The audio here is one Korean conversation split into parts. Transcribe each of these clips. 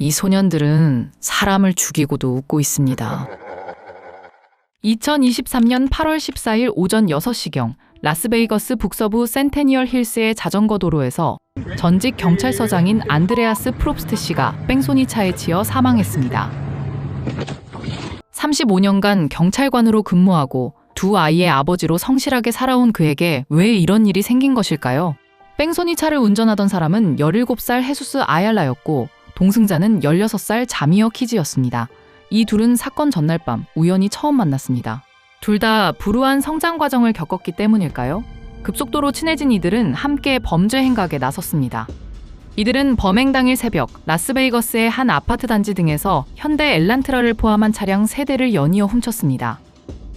이 소년들은 사람을 죽이고도 웃고 있습니다. 2023년 8월 14일 오전 6시경 라스베이거스 북서부 센테니얼 힐스의 자전거 도로에서 전직 경찰서장인 안드레아스 프롭스트 씨가 뺑소니 차에 치여 사망했습니다. 35년간 경찰관으로 근무하고 두 아이의 아버지로 성실하게 살아온 그에게 왜 이런 일이 생긴 것일까요? 뺑소니 차를 운전하던 사람은 17살 헤수스 아얄라였고 동승자는 16살 자미어 키즈였습니다. 이 둘은 사건 전날 밤 우연히 처음 만났습니다. 둘 다 불우한 성장 과정을 겪었기 때문일까요? 급속도로 친해진 이들은 함께 범죄 행각에 나섰습니다. 이들은 범행 당일 새벽 라스베이거스의 한 아파트 단지 등에서 현대 엘란트라를 포함한 차량 3대를 연이어 훔쳤습니다.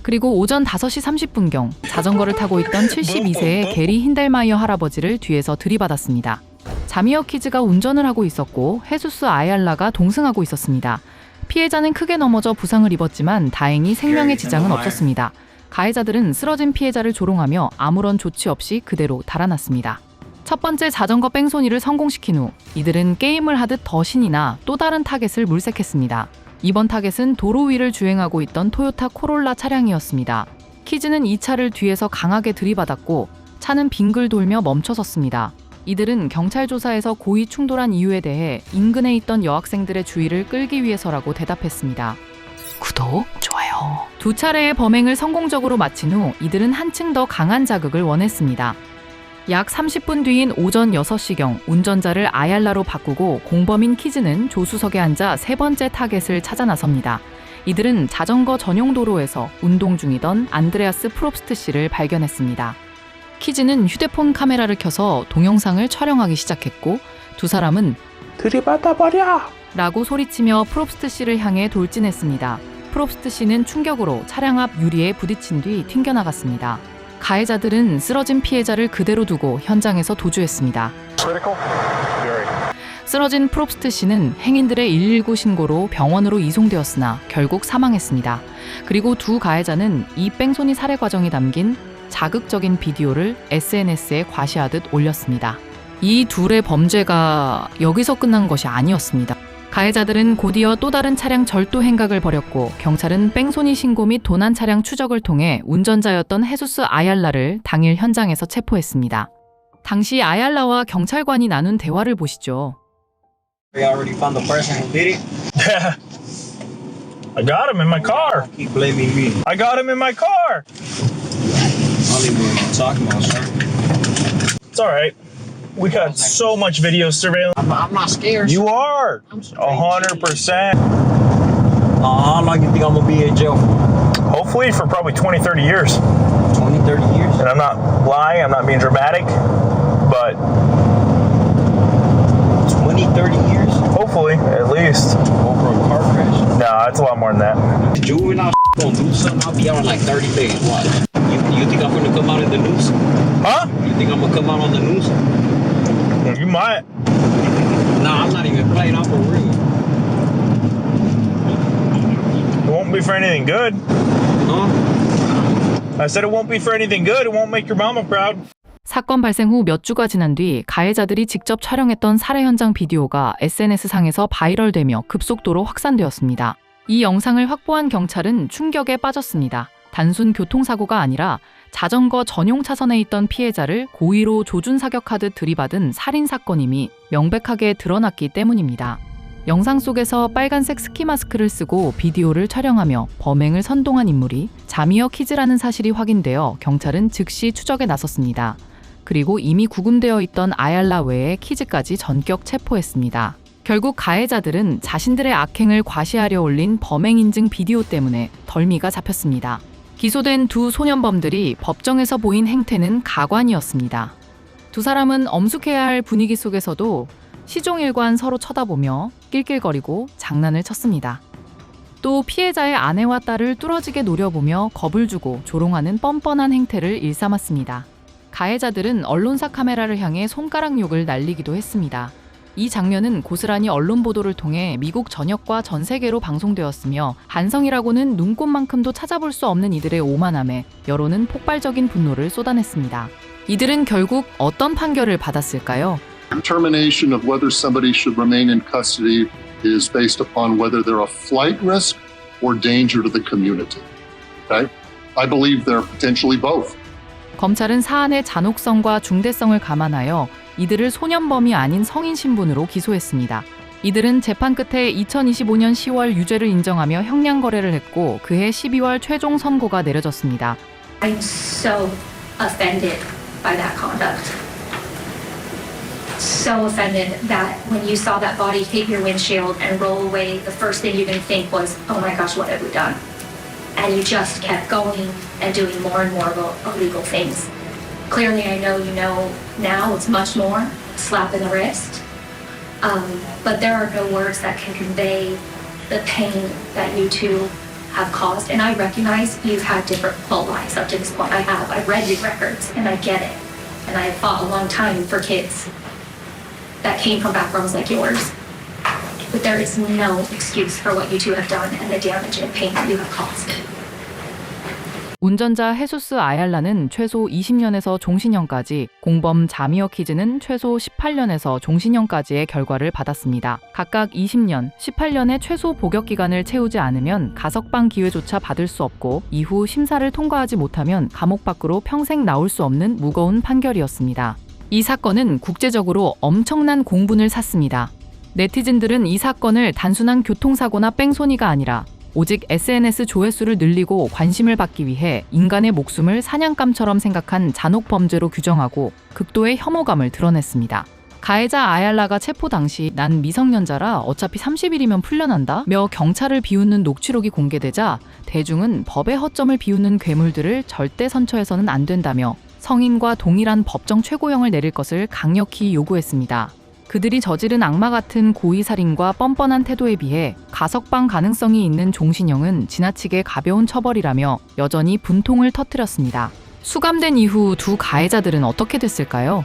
그리고 오전 5시 30분경 자전거를 타고 있던 72세의 게리 힌델마이어 할아버지를 뒤에서 들이받았습니다. 자미어 키즈가 운전을 하고 있었고 헤수스 아얄라가 동승하고 있었습니다. 피해자는 크게 넘어져 부상을 입었지만 다행히 생명의 지장은 없었습니다. 가해자들은 쓰러진 피해자를 조롱하며 아무런 조치 없이 그대로 달아났습니다. 첫 번째 자전거 뺑소니를 성공시킨 후 이들은 게임을 하듯 더 신이 나 또 다른 타겟을 물색했습니다. 이번 타겟은 도로 위를 주행하고 있던 토요타 코롤라 차량이었습니다. 키즈는 이 차를 뒤에서 강하게 들이받았고 차는 빙글 돌며 멈춰섰습니다. 이들은 경찰 조사에서 고의 충돌한 이유에 대해 인근에 있던 여학생들의 주의를 끌기 위해서라고 대답했습니다. 구독, 좋아요. 두 차례의 범행을 성공적으로 마친 후 이들은 한층 더 강한 자극을 원했습니다. 약 30분 뒤인 오전 6시경 운전자를 아얄라로 바꾸고 공범인 키즈는 조수석에 앉아 세 번째 타겟을 찾아 나섭니다. 이들은 자전거 전용 도로에서 운동 중이던 안드레아스 프롭스트 씨를 발견했습니다. 키즈는 휴대폰 카메라를 켜서 동영상을 촬영하기 시작했고 두 사람은 들이받아버려! 라고 소리치며 프롭스트 씨를 향해 돌진했습니다. 프롭스트 씨는 충격으로 차량 앞 유리에 부딪힌 뒤 튕겨나갔습니다. 가해자들은 쓰러진 피해자를 그대로 두고 현장에서 도주했습니다. 쓰러진 프롭스트 씨는 행인들의 119 신고로 병원으로 이송되었으나 결국 사망했습니다. 그리고 두 가해자는 이 뺑소니 살해 과정이 담긴 자극적인 비디오를 SNS에 과시하듯 올렸습니다. 이 둘의 범죄가 여기서 끝난 것이 아니었습니다. 가해자들은 곧이어 또 다른 차량 절도 행각을 벌였고 경찰은 뺑소니 신고 및 도난 차량 추적을 통해 운전자였던 헤수스 아얄라를 당일 현장에서 체포했습니다. 당시 아얄라와 경찰관이 나눈 대화를 보시죠. You already found the person who did it? Yeah. I got him in my car. Keep blaming me. I got him in my car. I don't even know what you're talking about, sir. It's all right. We got so much video surveillance. I'm not scared. You are. I'm so 100%. How long you think I'm gonna be in jail for? Hopefully for probably 20, 30 years. 20, 30 years? And I'm not lying. I'm not being dramatic. But 20, 30 years? hopefully, at least. Over a car crash? No, it's a lot more than that. The juvenile gonna do something, I'll be out in like 30 days. Watch. You think I'm gonna come out in the news? Huh? You think I'm gonna come out on the news? You might. Nah, I'm not even playing off for real. It won't be for anything good. Huh? I said it won't be for anything good. It won't make your mama proud. 사건 발생 후 몇 주가 지난 뒤 가해자들이 직접 촬영했던 살해 현장 비디오가 SNS상에서 바이럴되며 급속도로 확산되었습니다. 이 영상을 확보한 경찰은 충격에 빠졌습니다. 단순 교통사고가 아니라 자전거 전용 차선에 있던 피해자를 고의로 조준사격하듯 들이받은 살인사건임이 명백하게 드러났기 때문입니다. 영상 속에서 빨간색 스키 마스크를 쓰고 비디오를 촬영하며 범행을 선동한 인물이 자미어 키즈라는 사실이 확인되어 경찰은 즉시 추적에 나섰습니다. 그리고 이미 구금되어 있던 아얄라 외에 키즈까지 전격 체포했습니다. 결국 가해자들은 자신들의 악행을 과시하려 올린 범행 인증 비디오 때문에 덜미가 잡혔습니다. 기소된 두 소년범들이 법정에서 보인 행태는 가관이었습니다. 두 사람은 엄숙해야 할 분위기 속에서도 시종일관 서로 쳐다보며 낄낄거리고 장난을 쳤습니다. 또 피해자의 아내와 딸을 뚫어지게 노려보며 겁을 주고 조롱하는 뻔뻔한 행태를 일삼았습니다. 가해자들은 언론사 카메라를 향해 손가락 욕을 날리기도 했습니다. 이 장면은 고스란히 언론 보도를 통해 미국 전역과 전 세계로 방송되었으며 한성이라고는 눈꼽만큼도 찾아볼 수 없는 이들의 오만함에 여론은 폭발적인 분노를 쏟아냈습니다. 이들은 결국 어떤 판결을 받았을까요? Determination of whether somebody should remain in custody is based upon whether they're a flight risk or danger to the community. Okay? I believe they're potentially both. 검찰은 사안의 잔혹성과 중대성을 감안하여 이들을 소년범이 아닌 성인 신분으로 기소했습니다. 이들은 재판 끝에 2025년 10월 유죄를 인정하며 형량 거래를 했고 그해 12월 최종 선고가 내려졌습니다. I'm so offended by that conduct. So offended that when you saw that body hit your windshield and roll away, the first thing you can think was, oh my gosh, what have we done? And you just kept going and doing more and more illegal things. Clearly, I know you know now it's much more, a slap in the wrist. But there are no words that can convey the pain that you two have caused. And I recognize you've had different whole lives up to this point. I have. I've read your records and I get it. And I have fought a long time for kids that came from backgrounds like yours. But there is no excuse for what you two have done and the damage and pain that you have caused. 운전자 헤수스 아얄라는 최소 20년에서 종신형까지, 공범 자미어 키즈는 최소 18년에서 종신형까지의 결과를 받았습니다. 각각 20년, 18년의 최소 복역 기간을 채우지 않으면 가석방 기회조차 받을 수 없고 이후 심사를 통과하지 못하면 감옥 밖으로 평생 나올 수 없는 무거운 판결이었습니다. 이 사건은 국제적으로 엄청난 공분을 샀습니다. 네티즌들은 이 사건을 단순한 교통사고나 뺑소니가 아니라 오직 SNS 조회수를 늘리고 관심을 받기 위해 인간의 목숨을 사냥감처럼 생각한 잔혹 범죄로 규정하고 극도의 혐오감을 드러냈습니다. 가해자 아얄라가 체포 당시 난 미성년자라 어차피 30일이면 풀려난다 며 경찰을 비웃는 녹취록이 공개되자 대중은 법의 허점을 비웃는 괴물들을 절대 선처해서는 안 된다며 성인과 동일한 법정 최고형을 내릴 것을 강력히 요구했습니다. 그들이 저지른 악마 같은 고의살인과 뻔뻔한 태도에 비해 가석방 가능성이 있는 종신형은 지나치게 가벼운 처벌이라며 여전히 분통을 터뜨렸습니다. 수감된 이후 두 가해자들은 어떻게 됐을까요?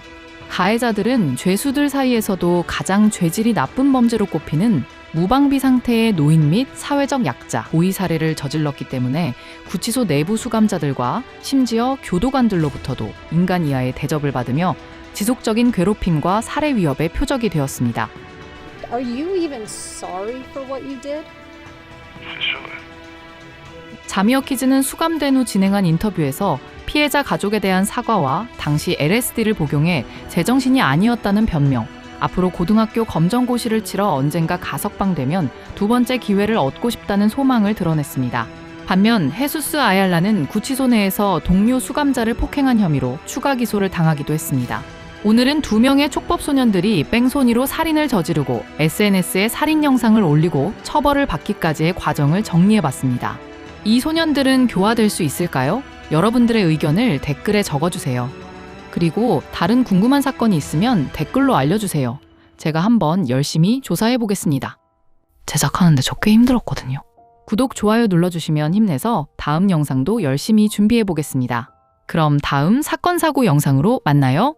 가해자들은 죄수들 사이에서도 가장 죄질이 나쁜 범죄로 꼽히는 무방비 상태의 노인 및 사회적 약자, 고의 사례를 저질렀기 때문에 구치소 내부 수감자들과 심지어 교도관들로부터도 인간 이하의 대접을 받으며 지속적인 괴롭힘과 살해 위협의 표적이 되었습니다. Are you even sorry for what you did? 자미어 키즈는 수감된 후 진행한 인터뷰에서 피해자 가족에 대한 사과와 당시 LSD를 복용해 제정신이 아니었다는 변명, 앞으로 고등학교 검정고시를 치러 언젠가 가석방되면 두 번째 기회를 얻고 싶다는 소망을 드러냈습니다. 반면 헤수스 아얄라는 구치소 내에서 동료 수감자를 폭행한 혐의로 추가 기소를 당하기도 했습니다. 오늘은 두 명의 촉법 소년들이 뺑소니로 살인을 저지르고 SNS에 살인 영상을 올리고 처벌을 받기까지의 과정을 정리해봤습니다. 이 소년들은 교화될 수 있을까요? 여러분들의 의견을 댓글에 적어주세요. 그리고 다른 궁금한 사건이 있으면 댓글로 알려주세요. 제가 한번 열심히 조사해보겠습니다. 제작하는데 저 꽤 힘들었거든요. 구독, 좋아요 눌러주시면 힘내서 다음 영상도 열심히 준비해보겠습니다. 그럼 다음 사건 사고 영상으로 만나요.